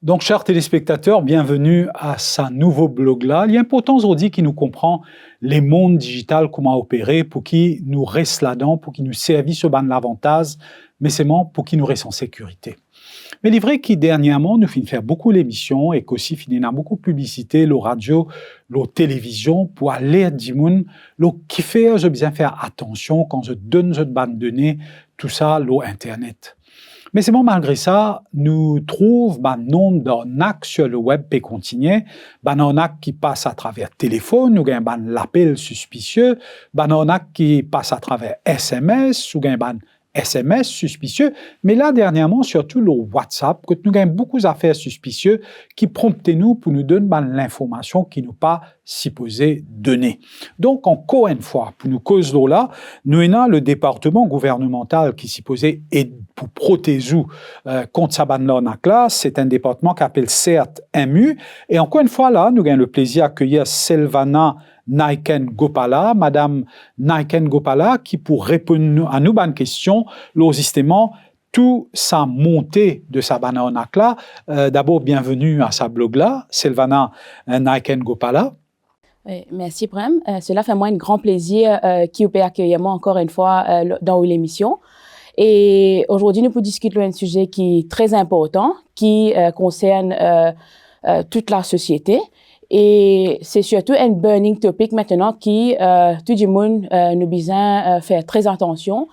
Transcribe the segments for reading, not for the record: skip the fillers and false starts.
Donc, chers téléspectateurs, bienvenue à ce nouveau blog-là. Il y a important aujourd'hui qui nous comprend les mondes digitales, comment opérer, pour qui nous reste là-dedans, pour qui nous servit ce ban l'avantage, mais c'est pour qui nous reste en sécurité. Mais il est vrai que dernièrement, nous finissons faire beaucoup d'émissions et qu'aussi finissons beaucoup de publicité, la radio, la télévision, pour aller du monde, qui fait, je besoin faire attention quand je donne cette bande de données, tout ça, l'Internet. Mais c'est malgré ça, nous trouvons un nombre d'arnaques sur le web qui continue, des arnaques qui passent à travers téléphone, ou bien l'appel suspicieux, des arnaques qui passent à travers SMS, ou bien SMS suspicieux, mais là, dernièrement, surtout le WhatsApp, que nous avons beaucoup d'affaires suspicieuses qui promptent nous pour nous donner l'information qui nous pas supposée donner. Donc, encore une fois, pour nous cause là, nous avons le département gouvernemental qui supposé aider pour protéger contre sa là, c'est un département qui s'appelle CERT-MU, et encore une fois là, nous avons le plaisir d'accueillir Selvana Naiken Gopala, Madame Naiken Gopala, qui pour répondre à nos bonnes questions, justement, tout sa montée de sa bananac là. D'abord, bienvenue à sa blog là, Selvana Naiken Gopala. Oui, merci Prem. Cela fait moi un grand plaisir qui peut accueillir moi encore une fois dans l'émission. Et aujourd'hui, nous pouvons discuter d'un sujet qui est très important, qui concerne toute la société. Et c'est surtout un burning topic maintenant qui, tout le monde, nous besoin faire très attention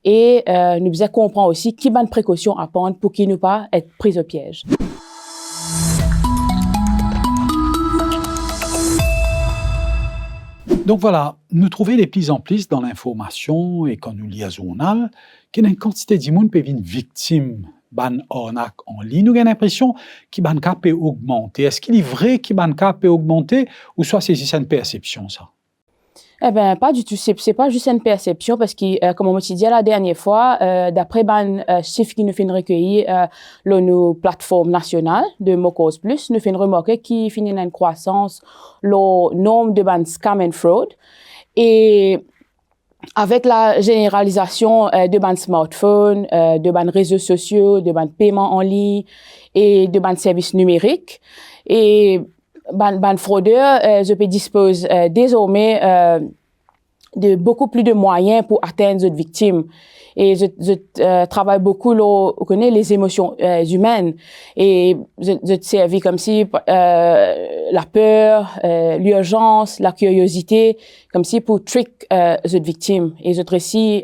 et nous besoin comprendre aussi quelles bonnes précautions à prendre pour qu'il ne pas être pris au piège. Donc voilà, nous trouvons de plus en plus dans l'information et quand nous lisons le journal, qu'il y a une quantité de monde qui est victime ban arnaque en ligne. Nous avons l'impression que ban cas peut augmenter. Est-ce qu'il est vrai que ban cas peut augmenter ou soit c'est juste une perception ça? Eh ben pas du tout. C'est pas juste une perception parce que comme on m'a dit la dernière fois, d'après chiffres qui nous fait recueillir nos plateformes nationales de Mocause Plus, nous fait remarquer qu'il finit une croissance le nombre de scam and fraud et avec la généralisation de smartphones, de réseaux sociaux, de paiements en ligne et de services numériques et fraudeurs, je peux disposer désormais de beaucoup plus de moyens pour atteindre les victimes. Et je travaille beaucoup, on connaît les émotions humaines. Et je servis comme si la peur, l'urgence, la curiosité, comme si pour trick les victimes. Et je aussi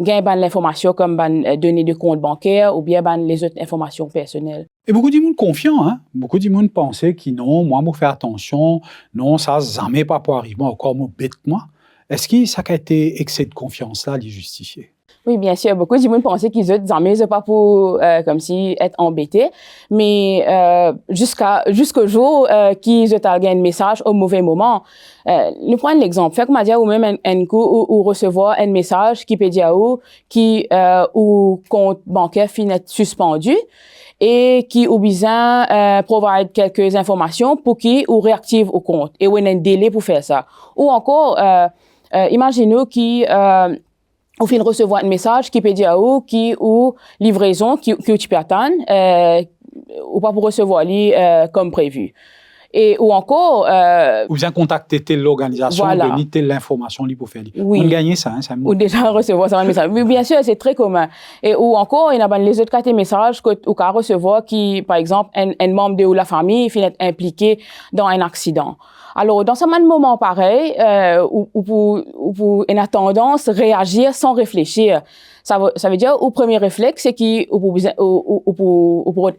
gagne l'information comme données de compte bancaire ou bien les autres informations personnelles. Et beaucoup de monde confiant, hein? Beaucoup de monde pensait que non, moi, je fais attention, non, ça jamais pas pour arriver encore, moi, bête moi. Est-ce que ça a été excès de confiance-là, les justifier? Oui, bien sûr. Beaucoup de monde pensaient qu'ils étaient jamais pas pour comme si être embêtés, mais jusqu'au jour qu'ils ont gagné un message au mauvais moment. Nous prenons l'exemple. Fait que m'a dit ou même un coup ou recevoir un message qui peut dire ou compte bancaire finit suspendu et qui ou besoin provide quelques informations pour qui ou réactive au compte et où il y a un délai pour faire ça. Ou encore imaginez qui au fin de recevoir un message qui peut dire ou livraison qui tu peux attendre ou pas pour recevoir comme prévu. Et ou encore ou bien contacter telle organisation, voilà. Donner telle information pour faire. Oui. On gagne ça, hein, ça. Ou déjà recevoir ça un message. Mais bien sûr, c'est très commun. Et ou encore il y a les autres cas de messages que ou qu'à recevoir qui par exemple un membre de la famille finit impliqué dans un accident. Alors, dans ce même moment pareil, où on a tendance à réagir sans réfléchir. Ça veut dire, au premier réflexe, c'est pour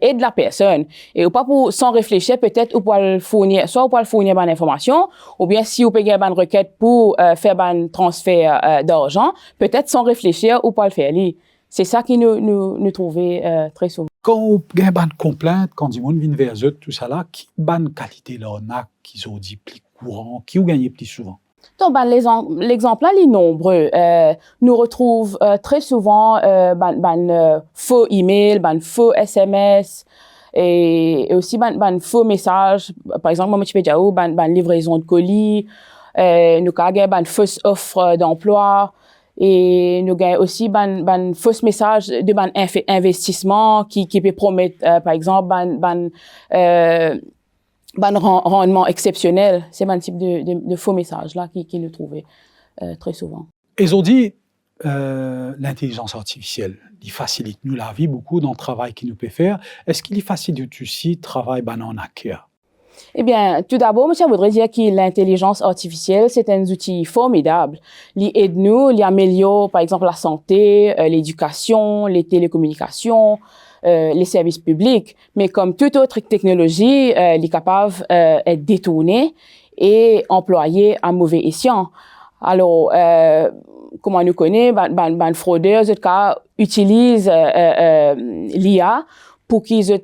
aider la personne. Et ou pas pour, sans réfléchir, peut-être, ou pour le fournir, soit pour le fournir une information, ou bien si vous payez une requête pour faire un transfert d'argent, peut-être sans réfléchir, ou pas le faire. C'est ça qui nous trouvait très souvent. Quand on a une complainte, quand du monde vient vers eux, tout ça là, qui bonne qualité l'arnaque qu'ils ont dit plus courant, qui ont gagné plus souvent? Donc, l'exemple là, les nombreux. Nous retrouvons très souvent faux email, faux SMS et aussi faux messages. Par exemple, moi, tu peux dire livraison de colis. Nous avons fausse offre d'emploi. Et nous avons aussi ban faux message de ban investissement qui peut promettre, par exemple, rendement exceptionnel. C'est un type de faux message là qui nous trouvait très souvent. Et aujourd'hui, l'intelligence artificielle, il facilite nous la vie beaucoup dans le travail qu'il nous peut faire. Est-ce qu'il facilite aussi le travail en hacker? Eh bien, tout d'abord, je voudrais dire que l'intelligence artificielle, c'est un outil formidable. Il aide nous, il améliore, par exemple, la santé, l'éducation, les télécommunications, les services publics. Mais comme toute autre technologie, il est capable d'être détourné et employé à mauvais escient. Alors, comme on nous connaît, les fraudeurs, utilisent l'IA pour qu'ils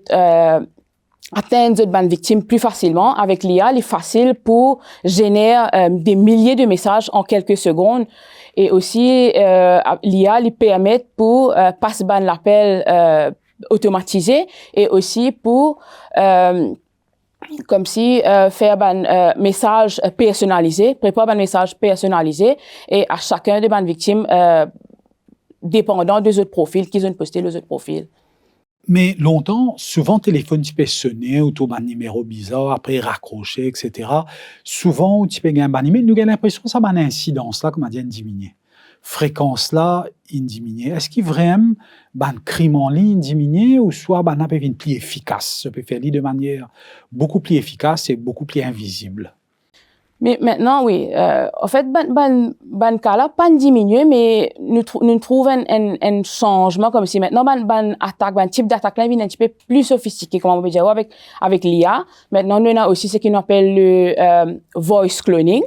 atteignent les victimes plus facilement. Avec l'IA, il est facile pour générer des milliers de messages en quelques secondes. Et aussi, l'IA lui permet pour passer l'appel automatisé et aussi pour comme si faire un message personnalisé, préparer un message personnalisé et à chacun des victimes dépendant des autres profils qu'ils ont posté les autres profils. Mais longtemps, souvent, le téléphone, tu peux sonner ou tu as un numéro bizarre, après raccrocher, etc. Souvent, tu peux gagner un numéro, nous avons l'impression que ça a une incidence là, comme on dit, diminuer. Fréquence là, il diminue. Est-ce qu'il vraiment un crime en ligne diminue ou soit un peu plus efficace? Ça peut faire de manière beaucoup plus efficace et beaucoup plus invisible. Mais maintenant, oui. En fait, ban cas là, pas diminuer, mais nous trouvons un changement comme si maintenant, ban type d'attaque là, vient un petit peu plus sophistiqué, comme on peut dire, avec l'IA. Maintenant, nous avons aussi ce qu'on appelle le voice cloning.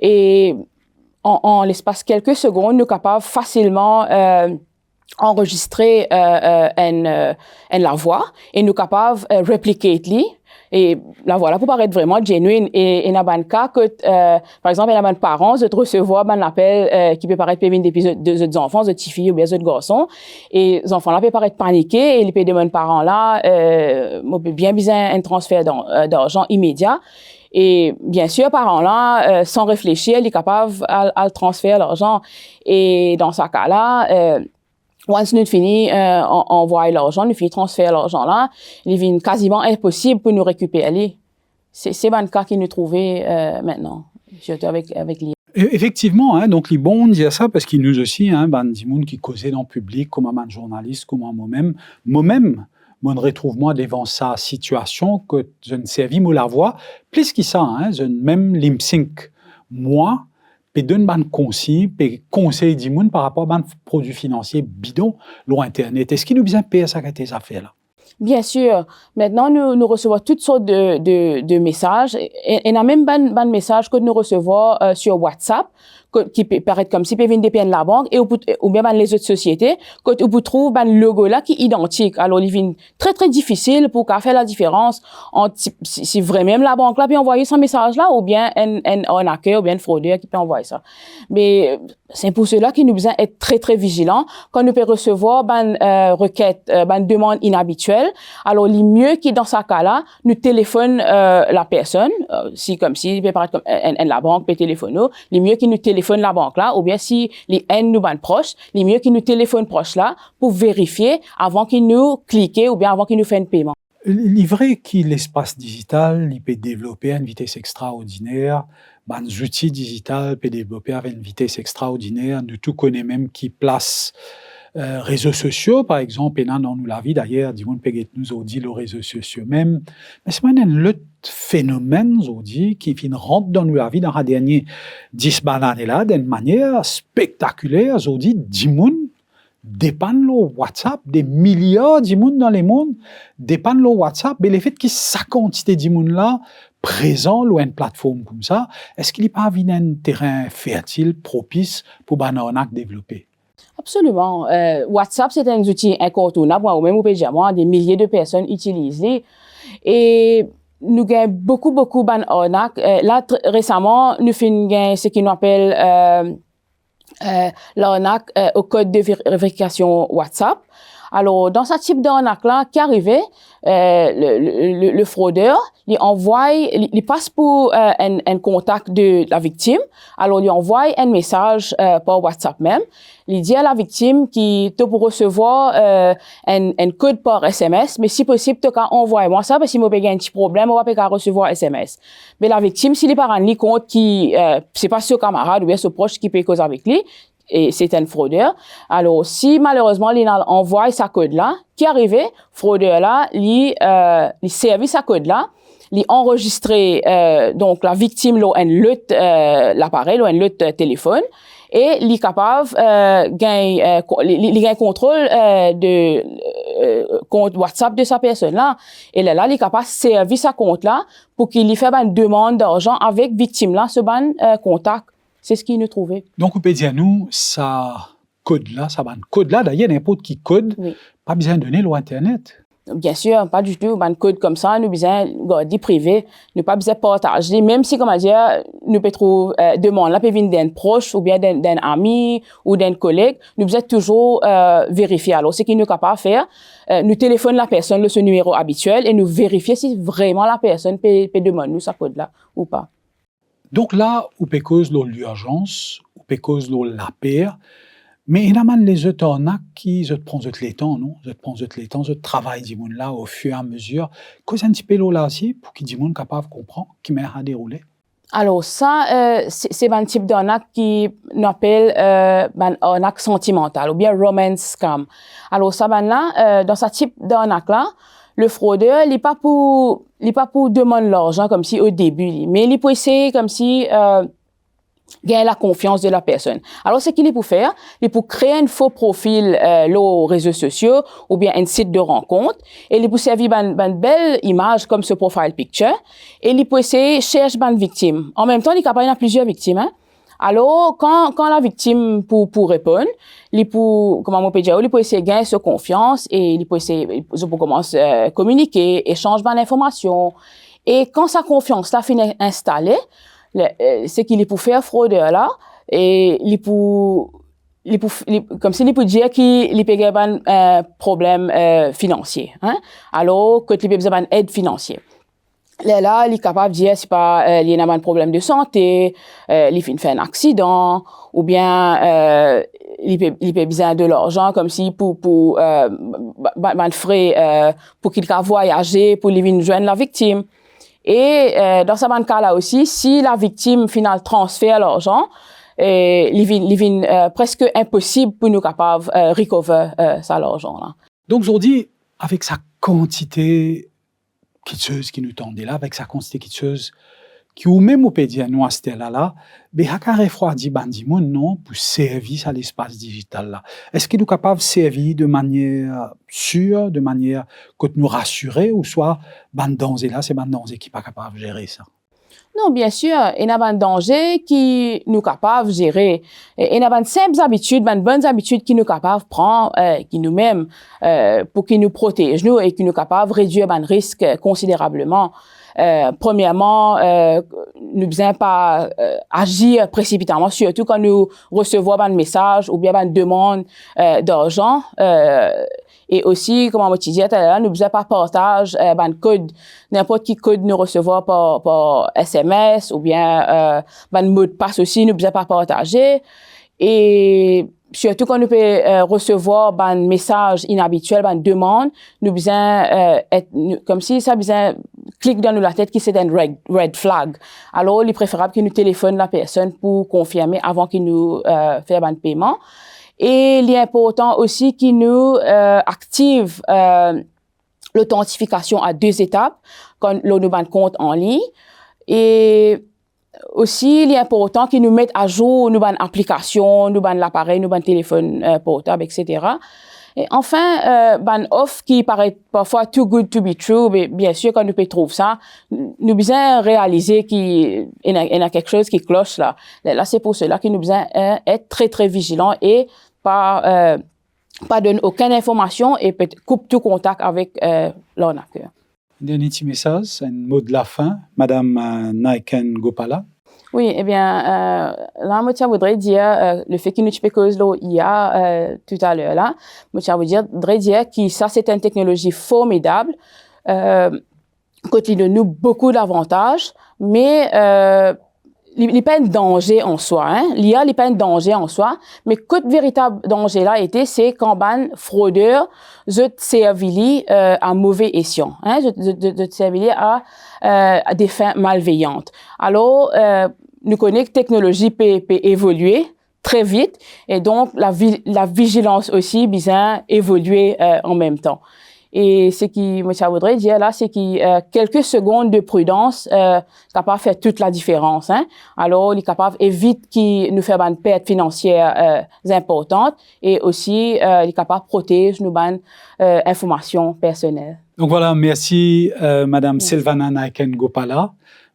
Et en l'espace quelques secondes, nous sommes capables facilement enregistrer la voix et nous sommes capables de répliquer. Et la voilà pour paraître vraiment genuine. Et dans un cas que, par exemple, il y a un parent de recevoir un appel qui peut paraître pévin des autres enfants, des petites filles ou des autres garçons. Et les enfants-là peuvent paraître paniqués et ils peuvent demander aux parents-là, bien besoin un transfert d'argent immédiat. Et bien sûr, parents-là, sans réfléchir, ils sont capables de transférer l'argent. Et dans ce cas-là, once nous finissons envoyer l'argent, nous finissons transférer l'argent là, il devient quasiment impossible pour nous récupérer. C'est un cas qui nous trouvait maintenant, surtout avec l'IA. Effectivement, hein, donc les bons disent ça parce qu'ils nous aussi, hein, des gens qui causaient dans le public, comme un journaliste, comme moi-même. Moi-même, je me retrouve moi devant sa situation que je ne servis moi la voix. Plus que ça, hein, je même l'imsync. Moi, peut donner ban conseil, peut conseiller des gens par rapport à un produit financier bidon, loin Internet. Est-ce qu'il nous besoin de payer ça ces affaires-là? Bien sûr. Maintenant, nous recevons toutes sortes de messages. Et il y a même ban messages que nous recevons sur WhatsApp, qui peut paraître comme si peut venir de la banque, et ou bien les autres sociétés, que vous trouvez un logo là qui est identique. Alors, il est très, très difficile pour faire la différence entre si vraiment la banque là peut envoyer ce message là, ou bien un hacker, ou bien un fraudeur qui peut envoyer ça. Mais c'est pour cela qu'il nous besoin être très, très vigilant quand nous peut recevoir requête, demande inhabituelle. Alors, il est mieux que dans ce cas-là, nous téléphone la personne, si comme si il peut paraître comme la banque peut téléphoner, il est mieux qu'il nous téléphone la banque là, ou bien si les N nous ban proches, il est mieux qu'il nous téléphone proche là pour vérifier avant qu'il nous clique ou bien avant qu'il nous fait un paiement. Il est vrai que l'espace digital, il peut développer à une vitesse extraordinaire. Les outils digitaux peuvent développer à une vitesse extraordinaire. Nous tous connaissons même qui place réseaux sociaux, par exemple, et dans nous la vie d'ailleurs, du monde peut nous aujourd'hui les réseaux sociaux même. Mais c'est un autre phénomène aujourd'hui qui rentre dans nous la vie dans les dernières 10 années là d'une manière spectaculaire. Aujourd'hui, du monde dépendent de WhatsApp, des milliards de monde dans le monde dépendent de WhatsApp. Mais le fait que sa quantité de monde là présent sur une plateforme comme ça, est-ce qu'il n'y a pas un terrain fertile, propice pour Bananac développer? Absolument. WhatsApp, c'est un outil incontournable. Moi-même, moi, des milliers de personnes utilisent. Et nous avons beaucoup d'arnaques. Là, récemment, nous faisons ce qu'on appelle l'arnaque au code de vérification WhatsApp. Alors, dans ce type d'arnaque-là, qui arrivait, le fraudeur, il passe pour un contact de la victime. Alors, il envoie un message par WhatsApp même. Il dit à la victime qu'il te pour recevoir un code par SMS, mais si possible, tu peux envoyer moi ça parce que si moi j'ai un petit problème, on va pas recevoir SMS. Mais la victime, s'il est pas rendu compte qui c'est pas son camarade ou bien son proche qui peut causer avec lui, et c'est un fraudeur. Alors, si malheureusement, il envoie sa code-là, qui arrivait, fraudeur-là, il servi sa code-là, il enregistré, donc la victime, l'appareil, le téléphone, et il est capable, gagner contrôle, compte WhatsApp de sa personne-là. Et là, il est capable de servir sa compte-là pour qu'il lui fasse une demande d'argent avec victime-là, ce contact. C'est ce qu'il nous trouvait. Donc, vous pouvez dire, nous, ça code-là, d'ailleurs, n'importe qui code, oui. Pas besoin de donner l'Internet. Bien sûr, pas du tout. Un code comme ça, nous besoin garder privé, nous pas besoin partager. Même si, comment dire, nous peut trouver demande là peut venir d'un proche ou bien d'un ami ou d'un collègue, nous besoin toujours vérifier. Alors, ce qu'il nous capable de faire, nous téléphone la personne ce numéro habituel et nous vérifier si vraiment la personne peut demander nous sa code là ou pas. Donc là, on peut cause l'urgence, on peut cause la paire, mais il y a les autres arnaques qui prennent les temps, non? Les temps, travaillent là au fur et à mesure. Cause un petit peu là aussi pour qu'ils sont capables de comprendre qui m'a à dérouler. Alors ça, c'est un type d'arnaque qui nous appelle arnaque sentimentale ou bien romance scam. Alors ça, dans ce type d'arnaque là, le fraudeur, il n'est pas pour demander l'argent comme si au début, mais il peut essayer comme si gagner la confiance de la personne. Alors, ce qu'il est pour faire, il est pour créer un faux profil aux réseaux sociaux ou bien un site de rencontre et il est pour servir une belle image comme ce profile picture et il peut essayer de chercher une victime. En même temps, il est capable de plusieurs victimes. Hein? Alors, quand la victime pour répondre, il peut, comment on peut dire, il peut essayer de gagner sa confiance et il peut essayer, il peut commencer à communiquer, échanger d'informations. Et quand sa confiance là finit installée, c'est qu'il est pour faire fraudeur là, et comme s'il peut dire qu'il peut avoir un problème financier. Hein? Alors, que il peut besoin d'aide financière. Là, il est capable de dire c'est pas il y a un problème de santé, il fait un accident ou bien il peut besoin de l'argent comme si pour frais pour qu'il puisse voyager pour lui joindre la victime. Et dans ce cas-là aussi, si la victime finale transfère l'argent, il vient presque impossible pour nous capables recover ça l'argent là. Donc aujourd'hui, avec sa quantité quitteuse qui nous tendait là, avec sa quantité quitteuse qui ou même au peut dire nous à ce là, mais à carré refroidi bandimon non pour servir à l'espace digital là. Est-ce qu'il est capable de servir de manière sûre, de manière que nous rassurer ou soit bandans et là c'est bandans qui pas capable de gérer ça? Non, bien sûr, il y a un danger qui nous capable de gérer. Il y a une simples habitudes, une bonnes habitudes qui nous capable de prendre, qui nous-mêmes, pour qu'ils nous protègent nous et qui nous capable de réduire un risque considérablement. Premièrement, nous besoin pas agir précipitamment, surtout quand nous recevons un message ou bien une demande d'argent. Et aussi, comme on disait tout à l'heure, nous besoin pas partage un code, n'importe qui code nous recevoir par SMS ou bien un mot de passe aussi, nous besoin pas partager. Et surtout quand nous peut recevoir un message inhabituel, une demande, nous besoin comme si ça besoin clique dans la tête qui c'est un red flag. Alors, il est préférable qu'il nous téléphone la personne pour confirmer avant qu'il nous fait un paiement. Et il est important aussi qu'il nous active l'authentification à 2 étapes quand l'on nous un compte en ligne. Et aussi, il est important qu'ils nous mettent à jour nos applications, nos l'appareil, nos téléphone portable, etc. Et enfin, offre qui paraît parfois too good to be true, mais bien sûr, quand nous peut trouver ça, nous besoin réaliser qu'il y a quelque chose qui cloche là. Là, c'est pour cela que nous besoin être très, très vigilants et pas donner aucune information et coupe tout contact avec l'arnaqueur. Dernier petit message, un mot de la fin, Madame Naiken Gopala. Oui, eh bien, là, moi, je voudrais dire, le fait qu'il nous cause l'IA tout à l'heure, là, moi, je voudrais dire que ça, c'est une technologie formidable, qui donne beaucoup d'avantages, mais il n'est pas un danger en soi. Hein? L'IA n'est pas un danger en soi, mais le véritable danger là était, c'est quand ban fraudeur je servi à mauvais escient, hein? Je servi à des fins malveillantes. Alors, nous connaissons que la technologie peut évoluer très vite et donc la vigilance aussi bien évoluer en même temps. Et ce qui, moi, ça voudrait dire là, c'est que quelques secondes de prudence capable de faire toute la différence. Hein? Alors, il est capable d'éviter qu'il nous fait une perte financière importante et aussi il est capable de protéger nos informations personnelles. Donc voilà, merci Madame Silvana Naiken-Gopala.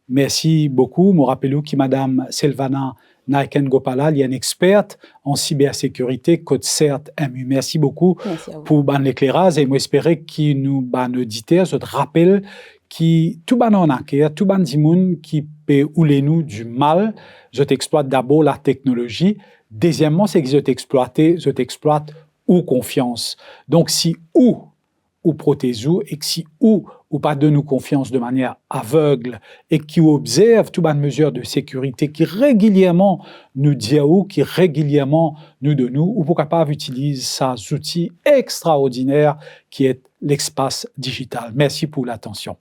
Merci beaucoup. Je rappelle que Madame Silvana Naiken-Gopala, elle est une experte en cybersécurité, Code CERT MU. Merci beaucoup pour l'éclairage et j'espère que nous, auditeurs, je te rappelle que tout le monde qui peut ouler nous du mal, je t'exploite d'abord la technologie. Deuxièmement, c'est que je t'exploite ou confiance. Donc, si ou protège-nous et que si ou pas de nous confiance de manière aveugle et qui observe toutes les mesures de sécurité qui régulièrement nous dit ou qui régulièrement nous donne ou pour capable utiliser ces outils extraordinaires qui est l'espace digital. Merci pour l'attention.